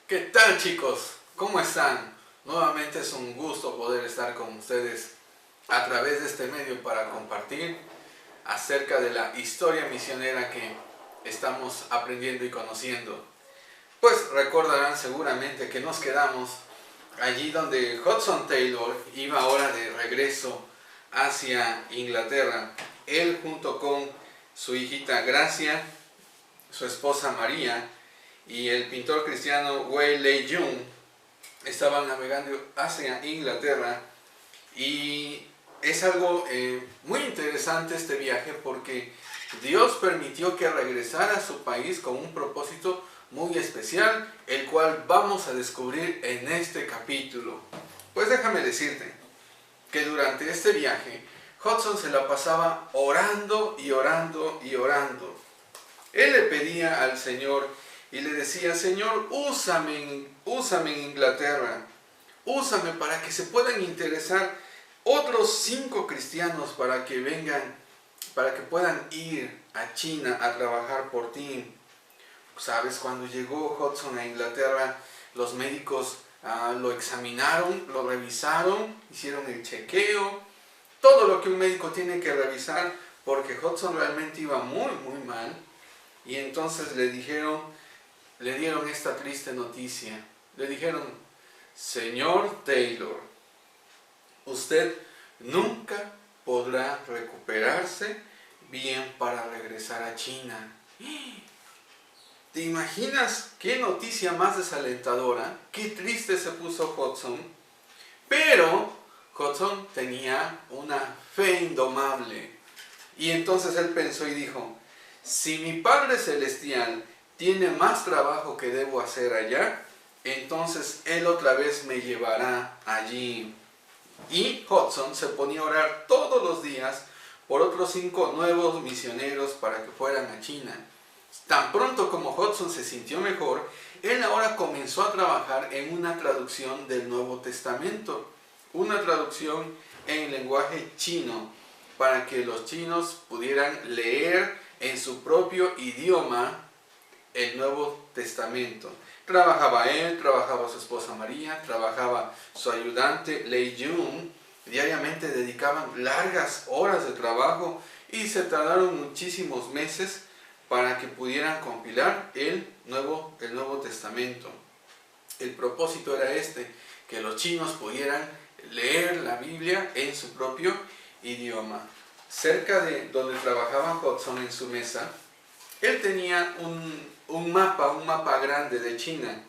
¿Qué tal, chicos? ¿Cómo están? Nuevamente es un gusto poder estar con ustedes a través de este medio para compartir acerca de la historia misionera que estamos aprendiendo y conociendo. Pues recordarán seguramente que nos quedamos allí donde Hudson Taylor iba ahora de regreso hacia Inglaterra. Él junto con su hijita Gracia, su esposa María y el pintor cristiano Wei Lei Jung estaban navegando hacia Inglaterra, y es algo muy interesante este viaje porque Dios permitió que regresara a su país con un propósito muy especial, el cual vamos a descubrir en este capítulo. Pues déjame decirte que durante este viaje Hudson se la pasaba orando y orando y orando. Él le pedía al Señor y le decía: Señor, úsame en Inglaterra, úsame para que se puedan interesar otros 5 cristianos para que vengan, para que puedan ir a China a trabajar por ti. Sabes, cuando llegó Hudson a Inglaterra, los médicos lo examinaron, lo revisaron, hicieron el chequeo, todo lo que un médico tiene que revisar, porque Hudson realmente iba muy mal. Y entonces le dieron esta triste noticia. Le dijeron: Señor Taylor, usted nunca podrá recuperarse bien para regresar a China. ¿Te imaginas qué noticia más desalentadora? Qué triste se puso Hudson. Pero Hudson tenía una fe indomable. Y entonces él pensó y dijo: si mi Padre Celestial tiene más trabajo que debo hacer allá, entonces Él otra vez me llevará allí. Y Hudson se ponía a orar todos los días por otros 5 nuevos misioneros para que fueran a China. Tan pronto como Hudson se sintió mejor, él ahora comenzó a trabajar en una traducción del Nuevo Testamento, una traducción en lenguaje chino, para que los chinos pudieran leer en su propio idioma el Nuevo Testamento. Trabajaba él, trabajaba su esposa María, trabajaba su ayudante Lei Jung. Diariamente dedicaban largas horas de trabajo y se tardaron muchísimos meses para que pudieran compilar el Nuevo Testamento. El propósito era que los chinos pudieran leer la Biblia en su propio idioma. Cerca de donde trabajaba Hudson en su mesa, él tenía un mapa grande de China.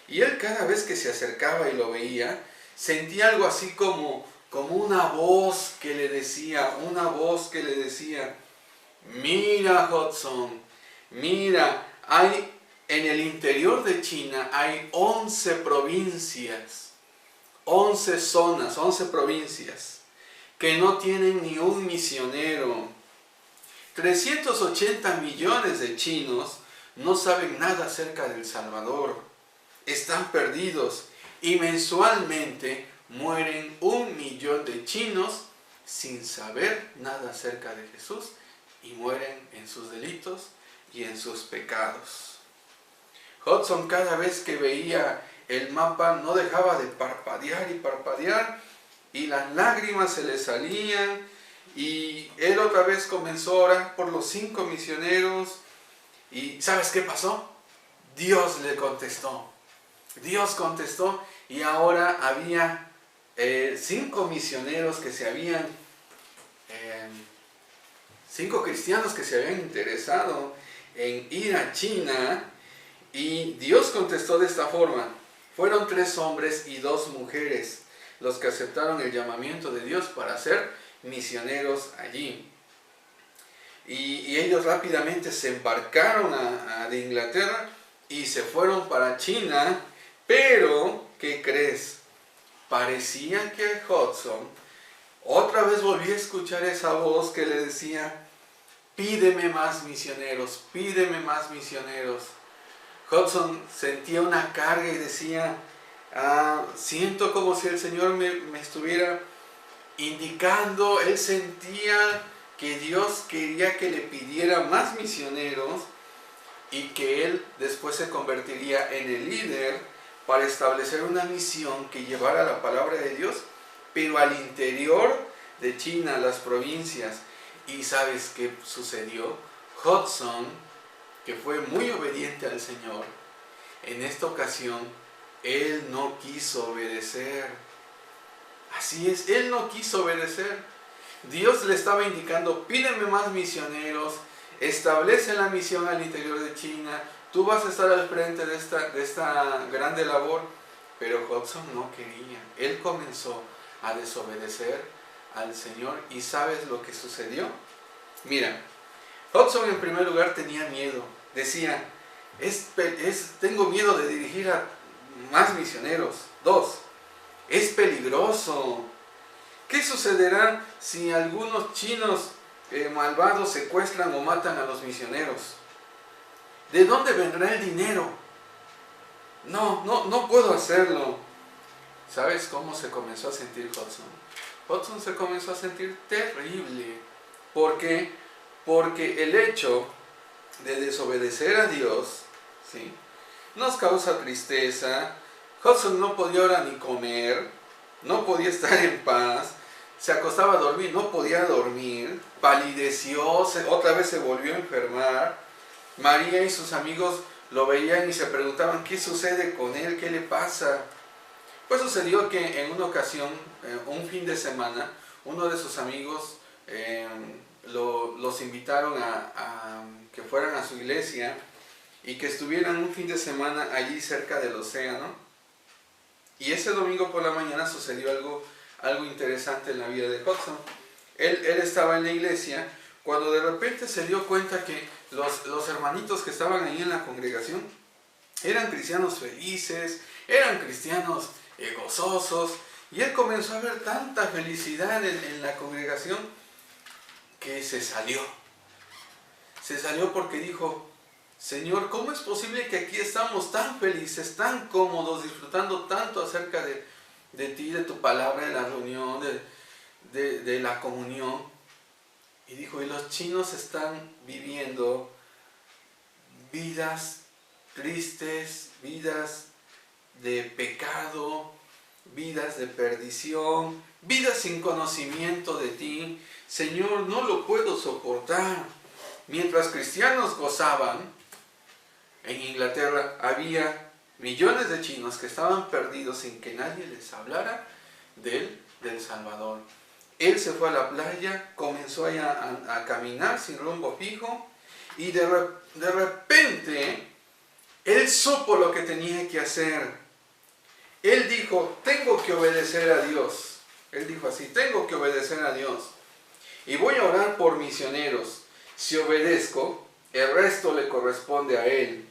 Y él, cada vez que se acercaba y lo veía, sentía algo así como una voz que le decía, mira, Hudson, mira, en el interior de China hay 11 provincias, 11 zonas, 11 provincias, que no tienen ni un misionero. 380 millones de chinos no saben nada acerca del Salvador. Están perdidos y mensualmente mueren 1 millón de chinos sin saber nada acerca de Jesús, y mueren en sus delitos y en sus pecados. Hudson, cada vez que veía el mapa, no dejaba de parpadear y parpadear, y las lágrimas se le salían, y él otra vez comenzó a orar por los 5 misioneros. ¿Y sabes qué pasó? Dios le contestó. Dios contestó, y ahora había 5 misioneros que se habían 5 cristianos que se habían interesado en ir a China. Y Dios contestó de esta forma: fueron 3 hombres y 2 mujeres los que aceptaron el llamamiento de Dios para ser misioneros allí. Y ellos rápidamente se embarcaron de Inglaterra y se fueron para China. Pero, ¿qué crees? Parecía que Hudson otra vez volvió a escuchar esa voz que le decía: pídeme más misioneros, pídeme más misioneros. Hudson sentía una carga y decía: siento como si el Señor me estuviera indicando. Él sentía que Dios quería que le pidiera más misioneros, y que él después se convertiría en el líder para establecer una misión que llevara la palabra de Dios, pero al interior de China, las provincias. ¿Y sabes qué sucedió? Hudson, que fue muy obediente al Señor, en esta ocasión, él no quiso obedecer. Así es, él no quiso obedecer. Dios le estaba indicando, pídeme más misioneros, establece la misión al interior de China, tú vas a estar al frente de esta grande labor. Pero Hudson no quería. Él comenzó a desobedecer al Señor. ¿Y sabes lo que sucedió? Mira, Hudson en primer lugar tenía miedo. Decía, tengo miedo de dirigir a más misioneros. 2, es peligroso. ¿Qué sucederá si algunos chinos malvados secuestran o matan a los misioneros? ¿De dónde vendrá el dinero? No puedo hacerlo. ¿Sabes cómo se comenzó a sentir Hudson? Hudson se comenzó a sentir terrible. ¿Por qué? Porque el hecho de desobedecer a Dios, ¿sí?, nos causa tristeza. Hudson no podía ahora ni comer, no podía estar en paz, se acostaba a dormir, no podía dormir, palideció, otra vez se volvió a enfermar. María y sus amigos lo veían y se preguntaban, ¿qué sucede con él? ¿Qué le pasa? Pues sucedió que en una ocasión, un fin de semana, uno de sus amigos los invitaron a que fueran a su iglesia y que estuvieran un fin de semana allí cerca del océano. Y ese domingo por la mañana sucedió algo interesante en la vida de Hudson. Él estaba en la iglesia cuando de repente se dio cuenta que los hermanitos que estaban ahí en la congregación eran cristianos felices, eran cristianos gozosos, y él comenzó a ver tanta felicidad en la congregación que se salió. Se salió porque dijo, Señor, ¿cómo es posible que aquí estamos tan felices, tan cómodos, disfrutando tanto acerca de ti, de tu palabra, de la reunión, de la comunión? Y dijo, y los chinos están viviendo vidas tristes, vidas de pecado, vidas de perdición, vidas sin conocimiento de ti. Señor, no lo puedo soportar. Mientras cristianos gozaban, en Inglaterra había millones de chinos que estaban perdidos sin que nadie les hablara del Salvador. Él se fue a la playa, comenzó a caminar sin rumbo fijo, y de repente él supo lo que tenía que hacer. Él dijo, tengo que obedecer a Dios. Él dijo así, tengo que obedecer a Dios. Y voy a orar por misioneros. Si obedezco, el resto le corresponde a Él.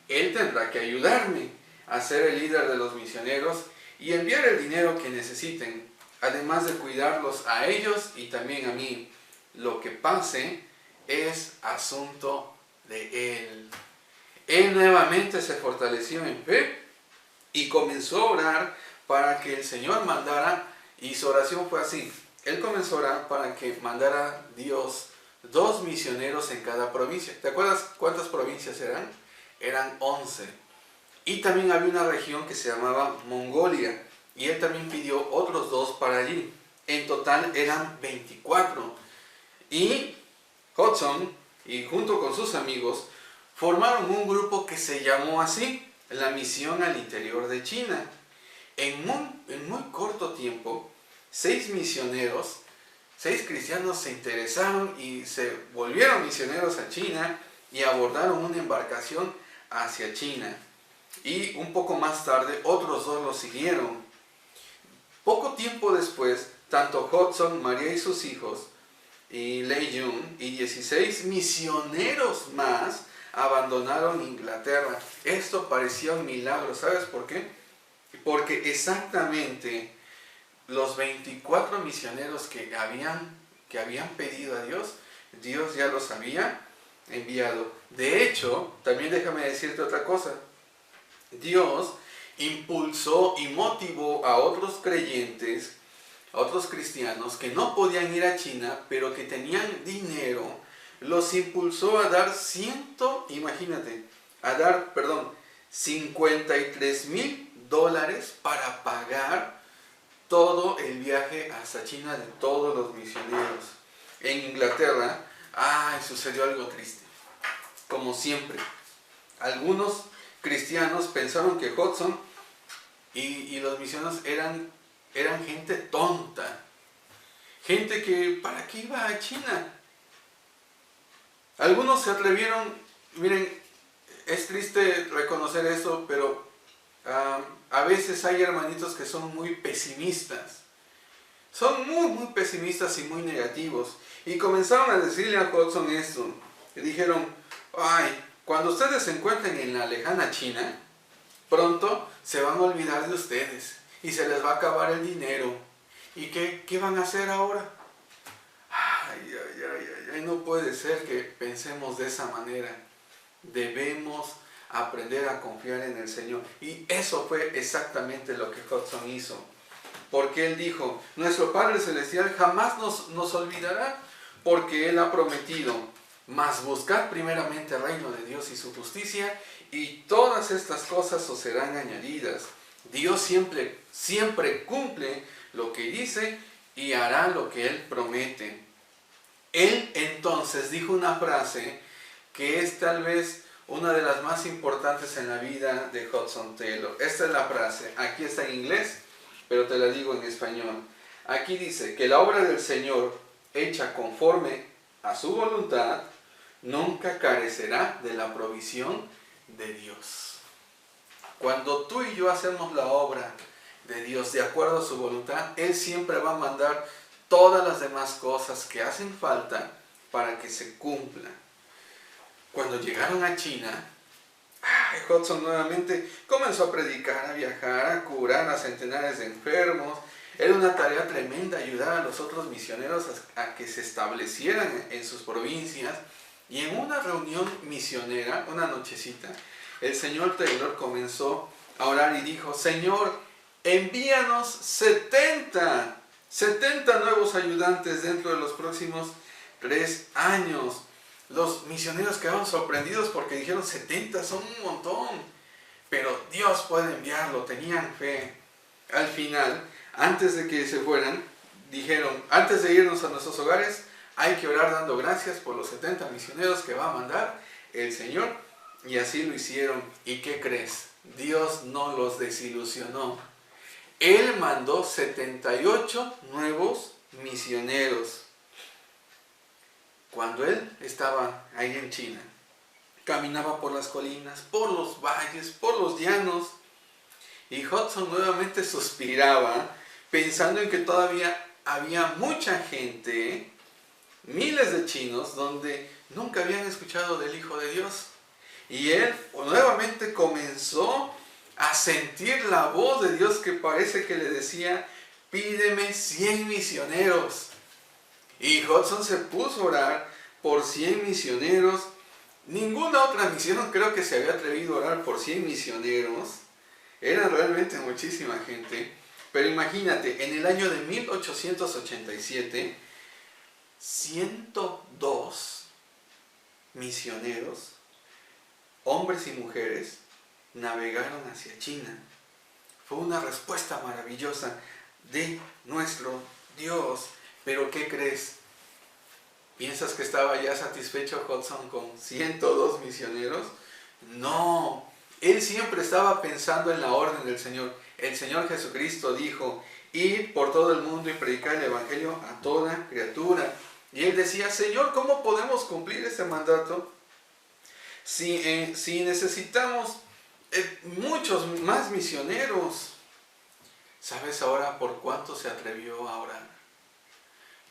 Él tendrá que ayudarme a ser el líder de los misioneros y enviar el dinero que necesiten, además de cuidarlos a ellos y también a mí. Lo que pase es asunto de Él. Él nuevamente se fortaleció en fe y comenzó a orar para que el Señor mandara, y su oración fue así. Él comenzó a orar para que mandara Dios 2 misioneros en cada provincia. ¿Te acuerdas cuántas provincias eran? Eran 11. Y también había una región que se llamaba Mongolia, y él también pidió otros 2 para allí. En total eran 24. Y Hudson, y junto con sus amigos, formaron un grupo que se llamó así, la Misión al Interior de China. En muy corto tiempo, 6 misioneros, 6 cristianos se interesaron y se volvieron misioneros a China y abordaron una embarcación hacia China. Y un poco más tarde, otros 2 los siguieron. Poco tiempo después, tanto Hudson, María y sus hijos, y Lei Jun, y 16 misioneros más abandonaron Inglaterra. Esto parecía un milagro. ¿Sabes por qué? Porque exactamente los 24 misioneros que habían pedido a Dios, Dios ya los había enviado. De hecho, también déjame decirte otra cosa. Dios impulsó y motivó a otros creyentes, a otros cristianos que no podían ir a China, pero que tenían dinero los impulsó a dar $53,000 para pagar todo el viaje hasta China de todos los misioneros. En Inglaterra, sucedió algo triste. Como siempre, algunos cristianos pensaron que Hudson y los misioneros eran gente tonta. Gente que, ¿para qué iba a China? Algunos se atrevieron, miren, es triste reconocer eso, pero a veces hay hermanitos que son muy pesimistas. Son muy pesimistas y muy negativos. Y comenzaron a decirle a Hudson esto. Y dijeron, cuando ustedes se encuentren en la lejana China, pronto se van a olvidar de ustedes y se les va a acabar el dinero. ¿Y qué van a hacer ahora? No puede ser que pensemos de esa manera. Debemos aprender a confiar en el Señor. Y eso fue exactamente lo que Hudson hizo. Porque él dijo, nuestro Padre Celestial jamás nos olvidará, porque Él ha prometido, mas buscad primeramente el reino de Dios y su justicia, y todas estas cosas os serán añadidas. Dios siempre cumple lo que dice y hará lo que Él promete. Él entonces dijo una frase que es tal vez una de las más importantes en la vida de Hudson Taylor. Esta es la frase, aquí está en inglés, pero te la digo en español. Aquí dice que la obra del Señor, hecha conforme a su voluntad, nunca carecerá de la provisión de Dios. Cuando tú y yo hacemos la obra de Dios de acuerdo a su voluntad, Él siempre va a mandar todas las demás cosas que hacen falta para que se cumplan. Cuando llegaron a China, Hudson nuevamente comenzó a predicar, a viajar, a curar a centenares de enfermos. Era una tarea tremenda ayudar a los otros misioneros a que se establecieran en sus provincias. Y en una reunión misionera, una nochecita, el señor Taylor comenzó a orar y dijo, Señor, envíanos 70 nuevos ayudantes dentro de los próximos 3 años. Los misioneros quedaron sorprendidos porque dijeron 70 son un montón, pero Dios puede enviarlo, tenían fe. Al final, antes de que se fueran, dijeron, antes de irnos a nuestros hogares, hay que orar dando gracias por los 70 misioneros que va a mandar el Señor. Y así lo hicieron. ¿Y qué crees? Dios no los desilusionó. Él mandó 78 nuevos misioneros. Cuando él estaba ahí en China, caminaba por las colinas, por los valles, por los llanos, y Hudson nuevamente suspiraba, pensando en que todavía había mucha gente, miles de chinos, donde nunca habían escuchado del Hijo de Dios. Y él nuevamente comenzó a sentir la voz de Dios que parece que le decía, pídeme 100 misioneros. Y Hudson se puso a orar por 100 misioneros. Ninguna otra misión creo que se había atrevido a orar por 100 misioneros. Era realmente muchísima gente. Pero imagínate, en el año de 1887, 102 misioneros, hombres y mujeres, navegaron hacia China. Fue una respuesta maravillosa de nuestro Dios. Pero ¿qué crees? ¿Piensas que estaba ya satisfecho Hudson con 102 misioneros? No, él siempre estaba pensando en la orden del Señor. El Señor Jesucristo dijo, id por todo el mundo y predicar el Evangelio a toda criatura. Y él decía, Señor, ¿cómo podemos cumplir ese mandato si necesitamos muchos más misioneros? ¿Sabes ahora por cuánto se atrevió a orar?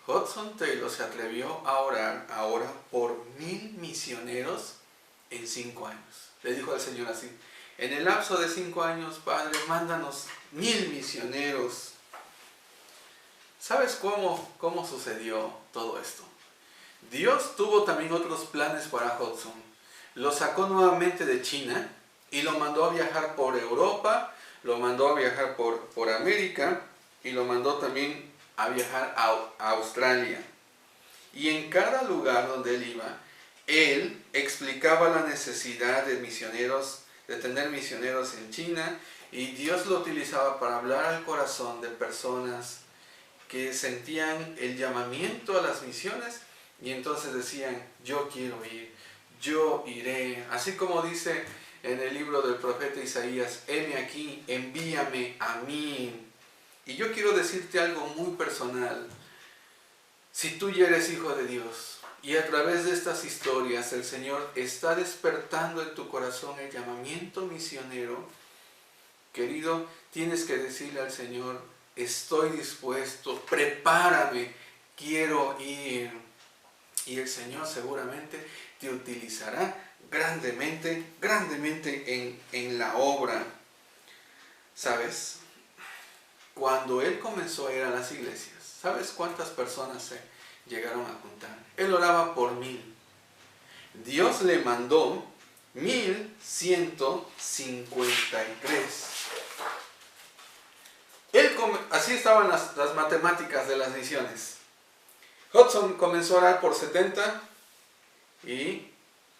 Hudson Taylor se atrevió a orar ahora por 1000 misioneros en 5 años. Le dijo al Señor así, en el lapso de 5 años, Padre, mándanos 1000 misioneros. ¿Sabes cómo sucedió todo esto? Dios tuvo también otros planes para Hudson. Lo sacó nuevamente de China y lo mandó a viajar por Europa, lo mandó a viajar por América y lo mandó también a viajar a Australia. Y en cada lugar donde él iba, él explicaba la necesidad de misioneros, de tener misioneros en China, y Dios lo utilizaba para hablar al corazón de personas que sentían el llamamiento a las misiones y entonces decían, yo quiero ir, yo iré. Así como dice en el libro del profeta Isaías, heme aquí, envíame a mí. Y yo quiero decirte algo muy personal. Si tú ya eres hijo de Dios y a través de estas historias el Señor está despertando en tu corazón el llamamiento misionero, querido, tienes que decirle al Señor, estoy dispuesto, prepárame, quiero ir. Y el Señor seguramente te utilizará grandemente en la obra. ¿Sabes? Cuando Él comenzó a ir a las iglesias, ¿sabes cuántas personas se llegaron a juntar? Él oraba por 1000. Dios le mandó 1153. Así estaban las matemáticas de las misiones. Hudson comenzó a orar por 70 y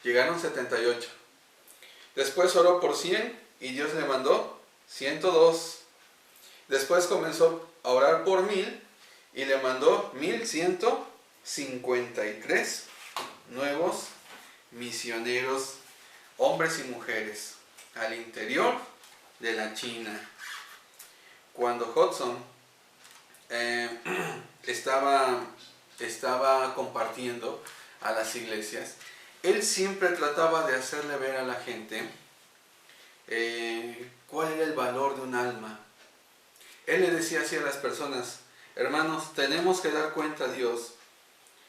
llegaron 78. Después oró por 100 y Dios le mandó 102. Después comenzó a orar por 1000 y le mandó 1153 nuevos misioneros, hombres y mujeres, al interior de la China. Cuando Hudson estaba compartiendo a las iglesias, él siempre trataba de hacerle ver a la gente cuál era el valor de un alma. Él le decía así a las personas, hermanos, tenemos que dar cuenta a Dios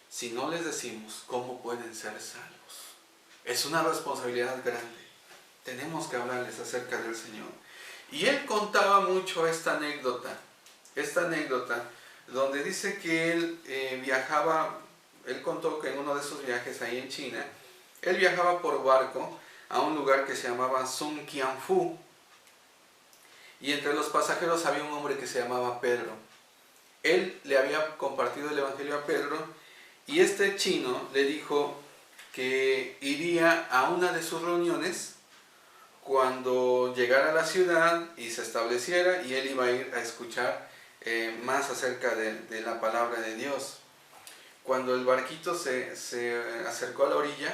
si no les decimos cómo pueden ser salvos. Es una responsabilidad grande. Tenemos que hablarles acerca del Señor. Y él contaba mucho esta anécdota donde dice que él viajaba, él contó que en uno de sus viajes ahí en China, él viajaba por barco a un lugar que se llamaba Sun Qianfu. Y entre los pasajeros había un hombre que se llamaba Pedro. Él le había compartido el evangelio a Pedro y este chino le dijo que iría a una de sus reuniones cuando llegara a la ciudad y se estableciera, y él iba a ir a escuchar más acerca de la palabra de Dios. Cuando el barquito se acercó a la orilla,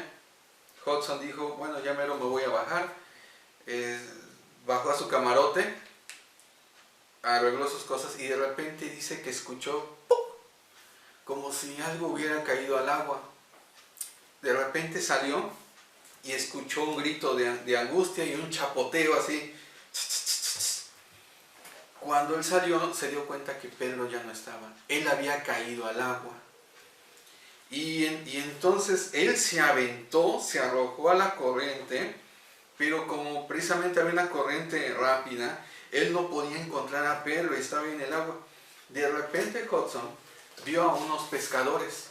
Hudson dijo, bueno, ya mero me voy a bajar. Bajó a su camarote, arregló sus cosas y de repente dice que escuchó ¡pum!, como si algo hubiera caído al agua. De repente salió y escuchó un grito de angustia y un chapoteo así. Cuando él salió, se dio cuenta que Pedro ya no estaba. Él había caído al agua. Y entonces él se aventó, se arrojó a la corriente, pero como precisamente había una corriente rápida, él no podía encontrar a Pedro y estaba en el agua. De repente Hudson vio a unos pescadores.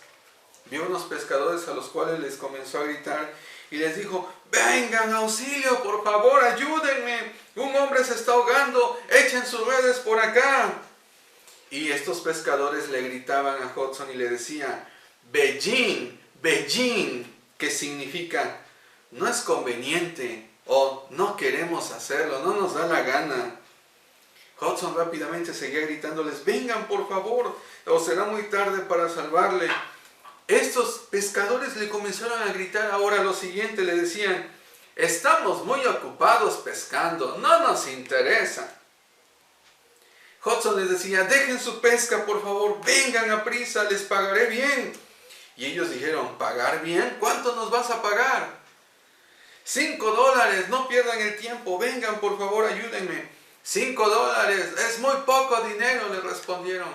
Vio unos pescadores a los cuales les comenzó a gritar y les dijo, vengan, auxilio, por favor, ayúdenme, un hombre se está ahogando, echen sus redes por acá. Y estos pescadores le gritaban a Hudson y le decían, Beijing, Beijing, que significa, no es conveniente o no queremos hacerlo, no nos da la gana. Hudson rápidamente seguía gritándoles, vengan por favor, o será muy tarde para salvarle. Estos pescadores le comenzaron a gritar ahora lo siguiente, le decían, estamos muy ocupados pescando, no nos interesa. Hudson les decía, dejen su pesca por favor, vengan a prisa, les pagaré bien. Y ellos dijeron, ¿pagar bien? ¿Cuánto nos vas a pagar? $5, no pierdan el tiempo, vengan por favor, ayúdenme. $5, es muy poco dinero, le respondieron.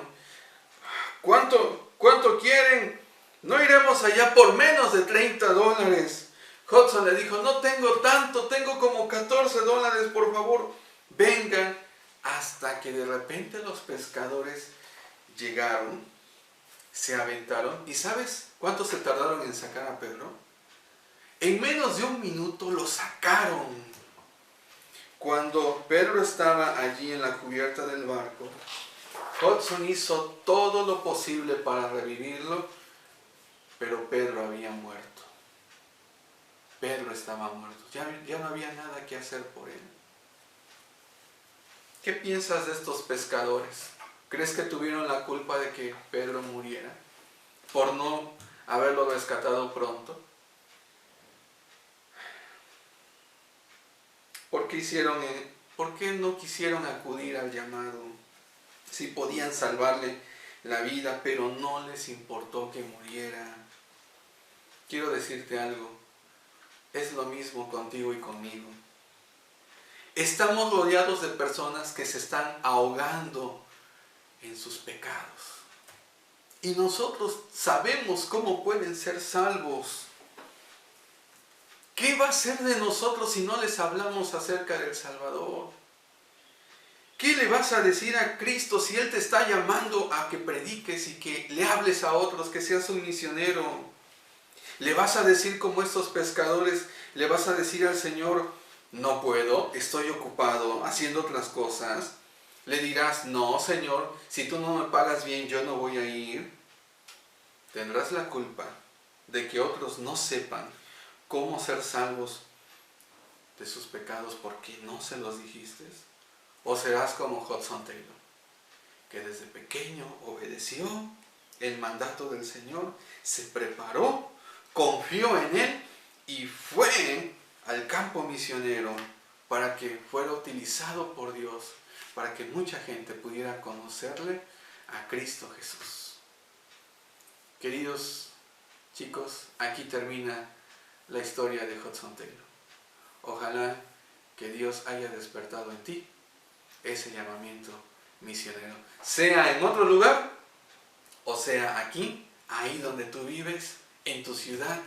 ¿Cuánto quieren? No iremos allá por menos de $30. Hudson le dijo, no tengo tanto, tengo como $14, por favor, vengan. Hasta que de repente los pescadores llegaron, se aventaron. ¿Y sabes cuánto se tardaron en sacar a Pedro? En menos de 1 minuto lo sacaron. Cuando Pedro estaba allí en la cubierta del barco, Hudson hizo todo lo posible para revivirlo, pero Pedro había muerto. Pedro estaba muerto, ya no había nada que hacer por él. ¿Qué piensas de estos pescadores? ¿Crees que tuvieron la culpa de que Pedro muriera por no haberlo rescatado pronto? ¿Por qué no quisieron acudir al llamado? Si podían salvarle la vida, pero no les importó que muriera. Quiero decirte algo, es lo mismo contigo y conmigo. Estamos rodeados de personas que se están ahogando en sus pecados. Y nosotros sabemos cómo pueden ser salvos. ¿Qué va a ser de nosotros si no les hablamos acerca del Salvador? ¿Qué le vas a decir a Cristo si Él te está llamando a que prediques y que le hables a otros, que seas un misionero? ¿Le vas a decir como estos pescadores? ¿Le vas a decir al Señor, no puedo, estoy ocupado haciendo otras cosas? ¿Le dirás, no, Señor, si tú no me pagas bien, yo no voy a ir? Tendrás la culpa de que otros no sepan cómo ser salvos de sus pecados porque no se los dijiste. O serás como Hudson Taylor, que desde pequeño obedeció el mandato del Señor, se preparó, confió en Él y fue al campo misionero para que fuera utilizado por Dios, para que mucha gente pudiera conocerle a Cristo Jesús. Queridos chicos, aquí termina la historia de Hudson Taylor. Ojalá que Dios haya despertado en ti ese llamamiento misionero, sea en otro lugar o sea aquí, ahí donde tú vives, en tu ciudad,